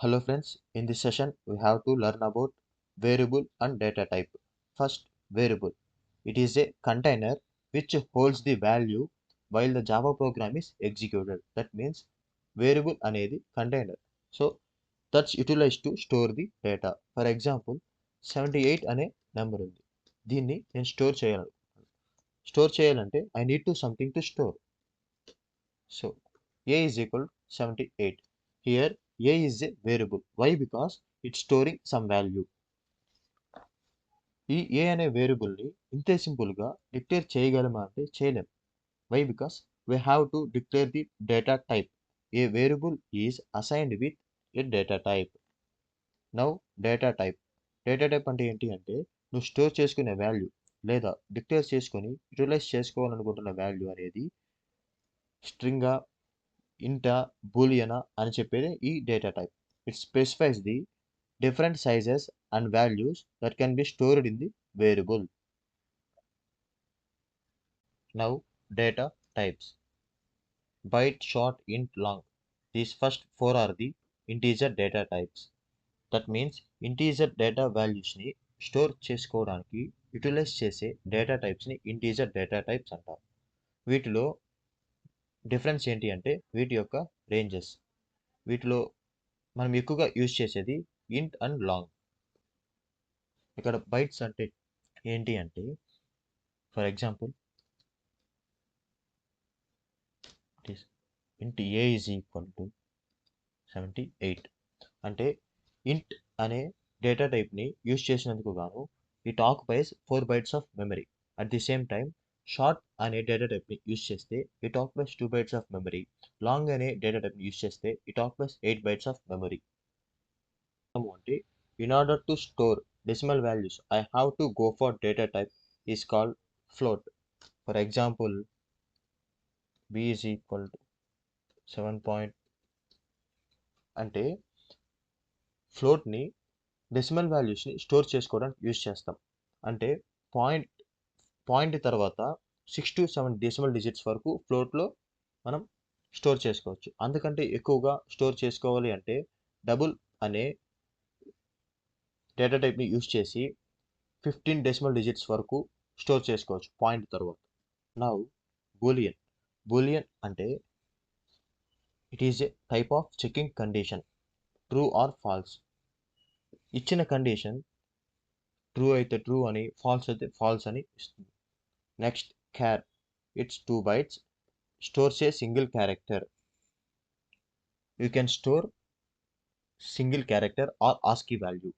Hello friends, in this session we have to learn about variable and data type. First, variable. It is a container which holds the value while the Java program is executed. That means variable అనేది container. So that's utilized to store the data. For example, 78 అనే number ఉంది. దీన్ని నేను store చేయాలంటే I need to something to store. So A is equal to 78. Here A is a variable. Why? Because it's storing some value. ఈ A అనే వేరియబుల్ని ఇంతే సింపుల్గా డిక్లేర్ చేయగలమా అంటే చేయలేం. Why? Because we have to declare the data type. A variable is assigned with a data type. Now data type. Data type అంటే ఏంటి అంటే నువ్వు స్టోర్ చేసుకునే వాల్యూ లేదా డిక్లేర్ చేసుకొని యూటిలైజ్ చేసుకోవాలనుకుంటున్న వాల్యూ అనేది స్ట్రింగా ఇంటా బూలియనా అని చెప్పేది ఈ data type. It specifies the different sizes and values that can be stored in the variable. Now data types. Byte, short, int, long. These first four are the integer data types. That means integer data values ని store చేసుకోవడానికి utilise చేసే data టైప్స్ని integer data types అంటారు. వీటిలో difference ఏంటి అంటే వీటి యొక్క ranges. వీటిలో మనం ఎక్కువగా యూజ్ చేసేది ఇంట్ అండ్ లాంగ్. ఇక్కడ బైట్స్ అంటే ఏంటి అంటే for example int a is equal to 78 అంటే int అనే డేటా టైప్ని యూజ్ చేసినందుకు గాను it occupies 4 bytes of memory. At the same time short అనే డేటా టైప్ని యూజ్ చేస్తే it occupies 2 bytes of memory. Long అనే డేటా టైప్ని యూజ్ చేస్తే it occupies 8 bytes of memory. అంటే in order to store decimal values I have to go for data type is called float. For example, b is equal to 7 అంటే ఫ్లోట్ని decimal వాల్యూస్ని store చేసుకోవడానికి use చేస్తాం. అంటే point తర్వాత 6 to 7 decimal digits వరకు ఫ్లోట్లో మనం store చేసుకోవచ్చు. అందుకంటే ఎక్కువగా స్టోర్ చేసుకోవాలి అంటే డబుల్ అనే డేటా టైప్ని యూజ్ చేసి 15 డెసిమల్ డిజిట్స్ వరకు స్టోర్ చేసుకోవచ్చు పాయింట్ తర్వాత. నౌ బూలియన్ అంటే it is a type of checking condition, true or false. ఇచ్చిన కండిషన్ ట్రూ అయితే ట్రూ అని, ఫాల్స్ అయితే ఫాల్స్ అని ఇస్తుంది. Next char. It's 2 bytes, stores a single character. You can store single character or ASCII value.